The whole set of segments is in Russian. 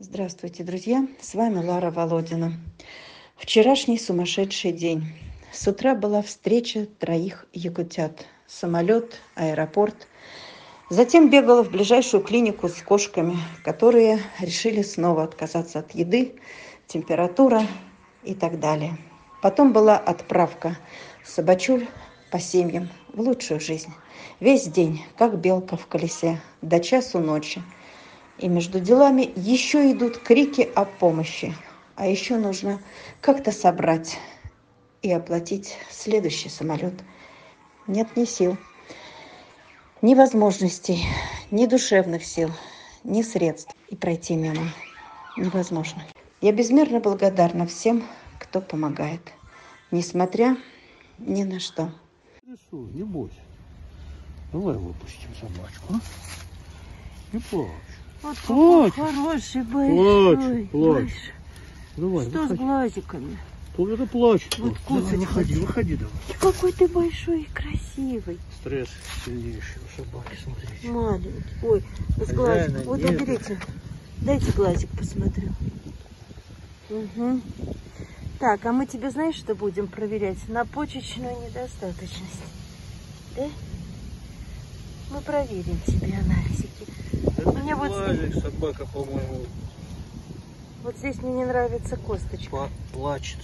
Здравствуйте, друзья! С вами Лара Володина. Вчерашний сумасшедший день. С утра была встреча троих якутят. Самолет, аэропорт. Затем бегала в ближайшую клинику с кошками, которые решили снова отказаться от еды, температура и так далее. Потом была отправка собачуль по семьям в лучшую жизнь. Весь день, как белка в колесе, до часу ночи. И между делами еще идут крики о помощи. А еще нужно как-то собрать и оплатить следующий самолет. Нет ни сил, ни возможностей, ни душевных сил, ни средств. И пройти мимо невозможно. Я безмерно благодарна всем, кто помогает, несмотря ни на что. Не бойся. Давай выпустим собачку. Не плачь. Вот Плачь. Хороший, большой. Плачь. Давай, Что выходи. с глазиками? Кто это плачет? Вот Давай, кусочек. выходи давай. Какой ты большой и красивый. Стресс сильнейший у собаки, смотрите. Маленький. Ой, с Хозяина глазик. Вот нет. уберите. Дайте глазик посмотрю. Угу. Так, а мы тебе знаешь, что будем проверять? На почечную недостаточность. Да? Мы проверим тебе анализики. Это Мне вот глазик, собака, по-моему, Вот здесь мне не нравится косточка. плачет.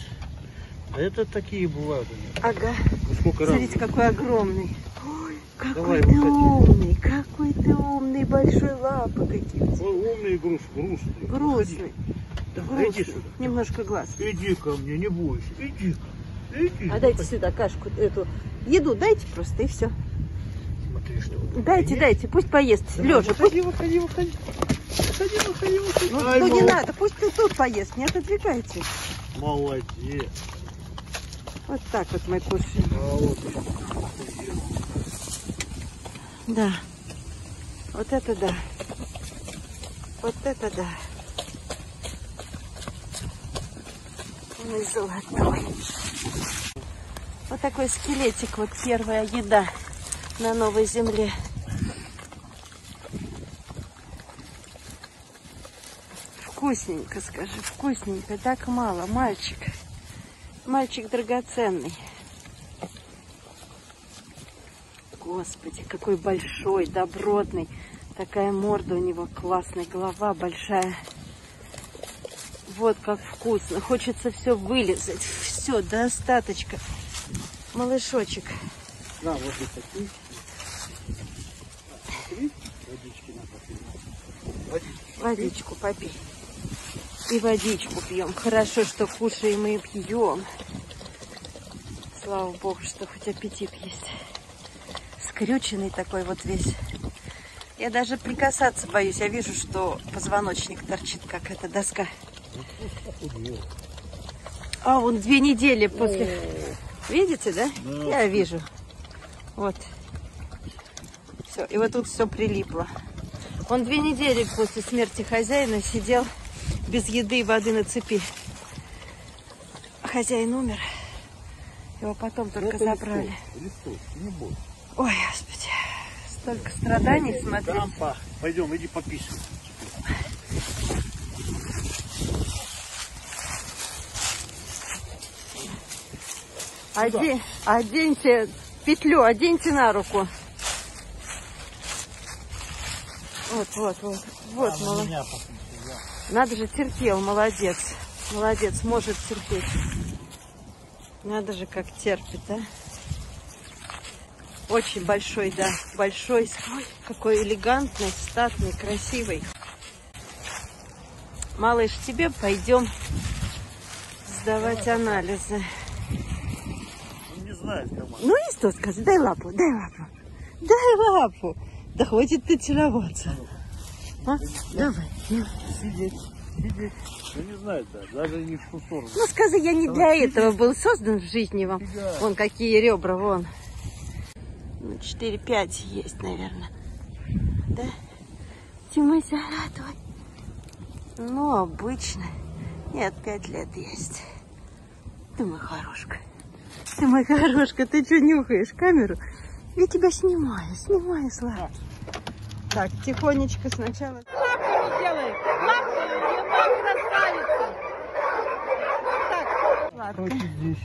А это такие бывают у них. Ага. Ну, сколько раз? Смотрите, какой огромный. Ой, какой Давай, ты выходи. умный. Какой ты умный. Большой лапы какие у тебя. Ой, умный и грустный. Грустный. Давай, иди Грустный. сюда. Немножко глаз. Иди ко мне, не бойся. Иди. Иди. А дайте сюда кашку эту. Еду дайте просто и все. Смотри, что вы. Дайте, пусть поест. Давай, Лежа. выходи. Выходи. Ну не надо, пусть тут поест. Не отодвигайте. Молодец. Вот так вот мы кушаем. Молодец. Да. Вот это да. Вот это да. Ой, золотой. Вот такой скелетик, вот первая еда на новой земле. Вкусненько, скажи, вкусненько, так мало. Мальчик драгоценный. Господи, какой большой, добротный. Такая морда у него классная, голова большая. Вот как вкусно. Хочется все вылезать. Все, достаточно. Малышочек. На, вот и такие. Водички надо попить. Водичку попей. И водичку пьем. Хорошо, что кушаем и пьем. Слава Богу, что хоть аппетит есть. Скрюченный такой вот весь. Я даже прикасаться боюсь. Я вижу, что позвоночник торчит, как эта доска. А, вон 2 недели после... Видите, да? Да. Я вижу. Вот. Все. И вот тут все прилипло. Он 2 недели после смерти хозяина сидел без еды и воды на цепи. Хозяин умер. Его потом только забрали. Листок, не бойся. Ой, Господи. Столько страданий смотреть. Там пахнет. Пойдем, иди пописывай. Оденьте петлю, оденьте на руку. Вот, молодец. Меня посмотри, Надо же, терпел, молодец. Молодец, может терпеть. Надо же, как терпит, да? Очень большой, да, большой. Ой, какой элегантный, статный, красивый. Малыш, тебе пойдем сдавать анализы. не знает команда. Ну и что сказать? Дай лапу, дай лапу. Дай лапу. Да хватит ты целоваться. А? Давай. Сидеть. Ну не знает, да, даже не в ту сторону. Ну скажи, я не для этого был создан в жизни вам. Вон какие ребра, вон. Ну, 4-5 есть, наверное. Да? Ты мой золотой. Ну, обычно. Нет, 5 лет есть. Ты мой хорошка. Ты мой хорошка. Ты что нюхаешь камеру? Я тебя снимаю, Слава. Так, тихонечко сначала. Лапку делай. Лапку сладкая. Короче, здесь.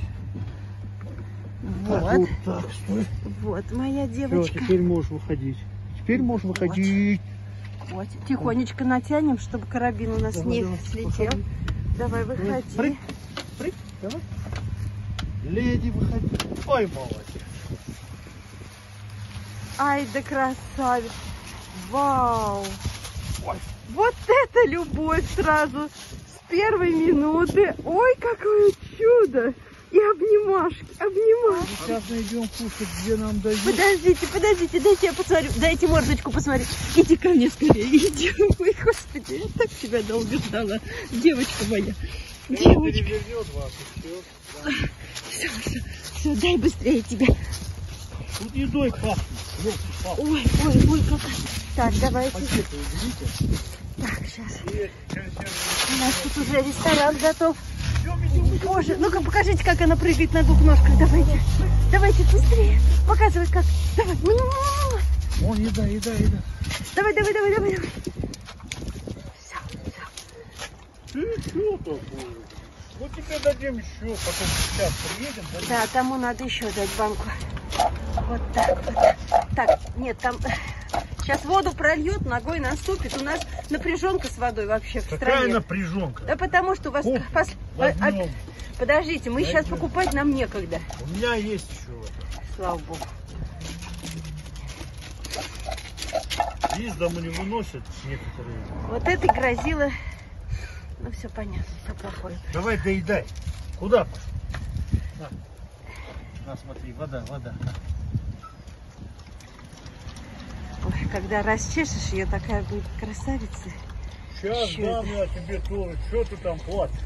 Вот. Вот так, стой. Вот моя Все, девочка. теперь можешь выходить. Теперь можешь выходить. Вот. Тихонечко натянем, чтобы карабин у нас Давай, не давай, слетел. выходи. Давай, выходи. Прыг, прыг, давай. Леди, выходи. Ой, молодец. Ай, да красавец. Вау. Ой. Вот это любовь сразу. С первой минуты. Ой, какое чудо. И обнимашки, обнимашки. Сейчас найдем кушать, где нам дают. Подождите, подождите, дайте я посмотрю. Дайте мордочку посмотреть. Иди ко мне скорее, иди. Ой, господи, я так тебя долго ждала. Девочка моя. Девочка. Перевернет вас и все. Все, дай быстрее тебя. Тут едой пахнет. Ой, ой, ой, какая. Так, давайте. Пакеты уберите. Так, сейчас. У нас тут уже ресторан готов. Боже, ну-ка покажите, как она прыгает на двух ножках. Давайте. Давайте быстрее. Показывай, как. Давай. Вон еда, еда, еда. Давай, давай, давай, давай. Все, все. Ты что такое? Вот тебе дадим еще, потом сейчас приедем. Дадим. Да, тому надо еще дать банку. Вот так вот. Так, нет, там сейчас воду прольет, ногой наступит. У нас напряженка с водой вообще в стране. Какая напряженка? Да потому что у вас... Оп, возьмем. Подождите, мы сейчас Найдем. покупать нам некогда. У меня есть еще это. Слава богу. Из дому не выносят некоторые. Вот это грозило... Ну, все понятно, все плохое. Давай доедай. Куда? На, смотри, вода, вода. Ой, когда расчешешь ее, такая будет красавица. Сейчас Чудо. дам я тебе тоже. Что ты там плачешь?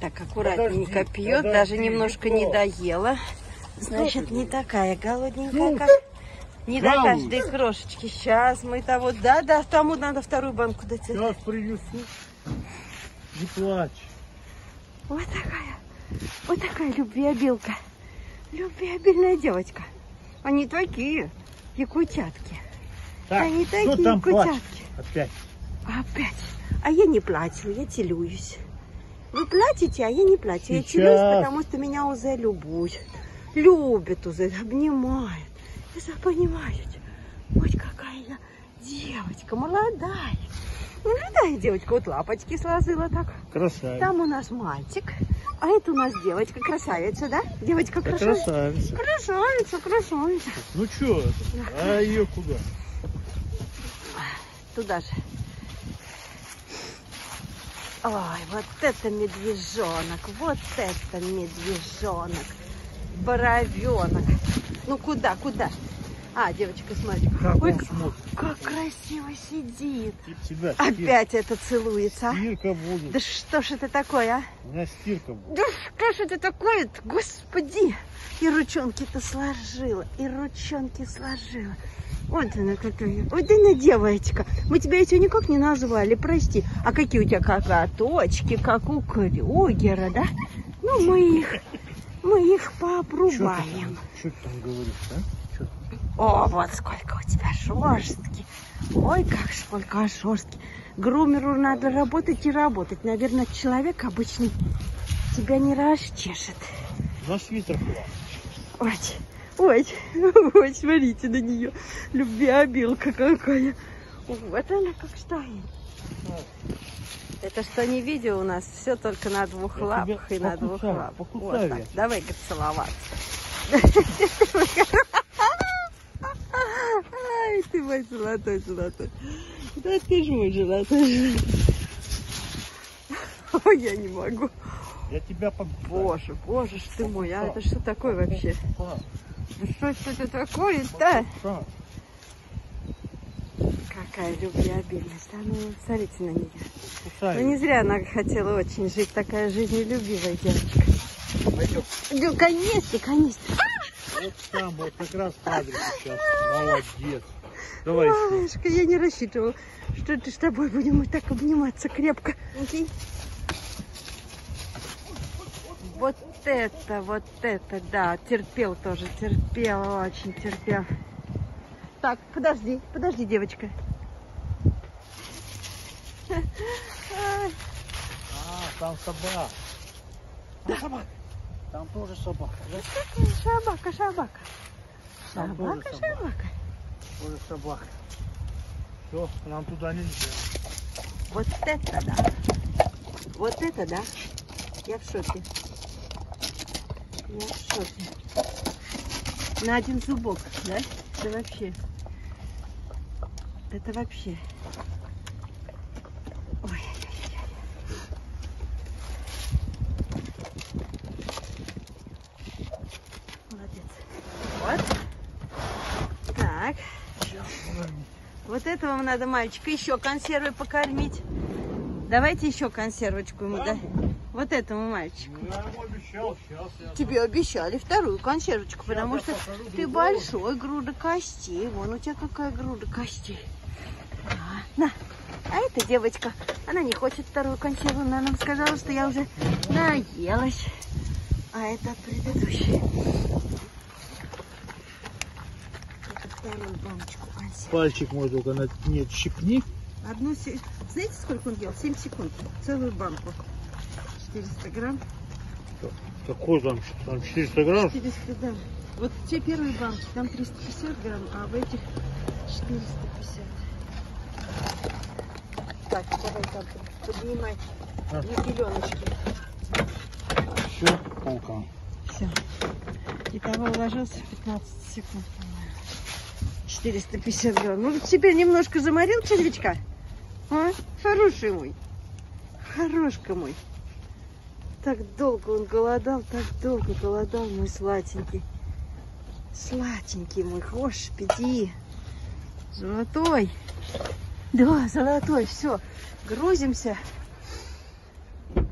Так, аккуратненько Подожди, пьет, подожди, даже немножко не Нико. доела. Значит, ты не говоришь? такая голодненькая, Ну, как... Не до жалуюсь. каждой крошечки. Сейчас мы того... Да, тому надо вторую банку дать. Сейчас принесу. Не плачь. Вот такая любвеобилка. Любвеобильная девочка. Они такие якутятки. Так, Они кто такие там плачет? якутятки. Опять. Опять. А я не плачу, я целуюсь. Вы плачете, а я не плачу. Я Сейчас. целуюсь, потому что меня уже любит уже, обнимает. Вы же понимаете, ой, какая я девочка, молодая. Молодая девочка, вот лапочки сложила так. Красавица. Там у нас мальчик, а это у нас девочка, красавица, да? Девочка красавица. Красавица. Красавица, красавица. Ну что это? А ее куда? Туда же. Ой, вот это медвежонок, вот это медвежонок, боровенок. Ну куда? А, девочка, смотри. Как Ой, он смотрит? как красиво сидит. Тебя Опять это целуется. стирка будет. Да что ж это такое, а? У меня стирка будет. Да что ж это такое-то, господи. И ручонки-то сложила, и ручонки сложила. Вот она какая. Вот она девочка. Мы тебя еще никак не назвали, прости. А какие у тебя коготочки, как у Крюгера, да? Ну, мы их пообрубаем. Что ты там говоришь, а? Чё? О, вот сколько у тебя шерстки. Ой, как сколько шерстки. Грумеру надо работать и работать. Наверное, человек обычный тебя не расчешет. На свитер хватит. Ой, смотрите на нее. Любвеобилка какая. Вот она как стоит. Это что не видео у нас, все только на двух Я лапах тебя и на двух покусаю, лапах. покусаю Вот так. я. Давай, говорит, целоваться. Ай, ты мой золотой. Да ты ж мой золотой. Ой, я не могу. Я тебя покусаю. Боже ж ты мой, а это что такое вообще? Да что это такое-то? Какая любвеобильность. А ну, смотрите на нее. Ну, не зря она хотела очень жить. Такая жизнелюбивая девочка. Пойдем. Ну, конечно. Вот там, вот как раз по адресу сейчас. Молодец. Давай. Малышка, я не рассчитывала, что ты с тобой будем вот так обниматься крепко. Вот это, да, терпел, очень терпел. Так, подожди, девочка. А, там собака. Собака. Там тоже собака. Да? Собака, собака. Там тоже Собака, собака. собака. Тоже собака. Все, нам туда нельзя. Вот это да. Вот это да. Я в шоке. Я в шоке. На один зубок, да? Это вообще. Это вообще. Ой. Молодец. Вот. Так. Вот этого надо мальчика еще консервой покормить. Давайте еще консервочку ему, да? Вот этому мальчику. Ну, я ему обещал, сейчас я... Тебе обещали вторую консервочку, потому я что покажу ты другого. большой, груда костей. Вон у тебя какая груда костей. На. А эта девочка, она не хочет вторую консерву. Она нам сказала, что я уже наелась. А это предыдущая. Это вторую баночку консервы. Пальчик мой только нет, щипни. Знаете, сколько он ел? 7 секунд. Целую банку. 400 грамм. Какой там 400 грамм? 400, да. Вот те первые банки, там 350 грамм, а в этих 450. Так, давай там поднимай на пеленочки. Все, полка. Все. Итого уложился в 15 секунд, по-моему. 450 грамм. Ну, теперь немножко заморил червячка. А? Хороший мой. Хорошка мой. Так долго он голодал, мой сладенький. Сладенький мой, господи. Золотой. Да, золотой, все. Грузимся.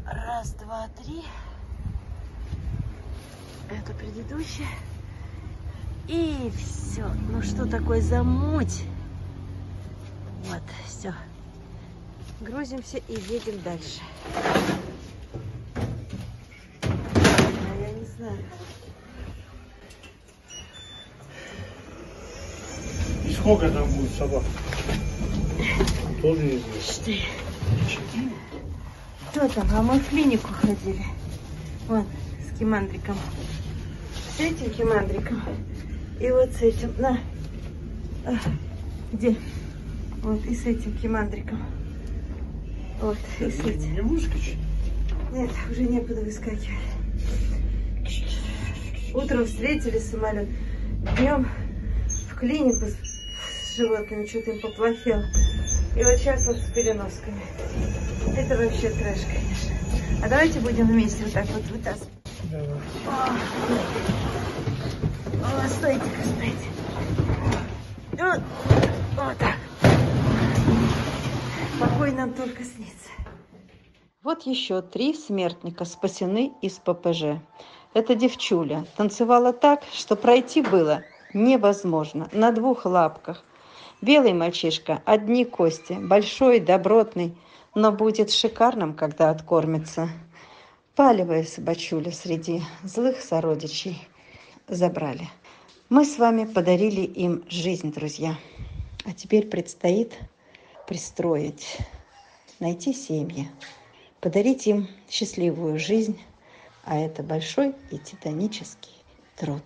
Раз, два, три. Это предыдущее. И все. Ну что такое за муть? Вот, все. Грузимся и едем дальше. Я не знаю. Сколько там будет собак? Тоже неизвестно. 4. Кто там? А мы в клинику ходили. Вон, с кимандриком. С этим кимандриком. И вот с этим. На. Где? Вот и с этим кимандриком. Вот, и с этим. Не выскочит? Нет, уже некуда выскакивать. Утром встретили самолет. Днем в клинику с животными, что-то им поплохело. И вот сейчас вот с переносками. Это вообще трэш, конечно. А давайте будем вместе вот так вот вытаскивать. Давай. О, стойте-ка, стойте. Вот, вот так. Покой нам только снится. Вот еще 3 смертника спасены из ППЖ. Эта девчуля танцевала так, что пройти было невозможно. На 2 лапках. Белый мальчишка, одни кости, большой, добротный, но будет шикарным, когда откормится. Палевая собачуля среди злых сородичей забрали. Мы с вами подарили им жизнь, друзья. А теперь предстоит пристроить, найти семьи, подарить им счастливую жизнь. А это большой и титанический труд.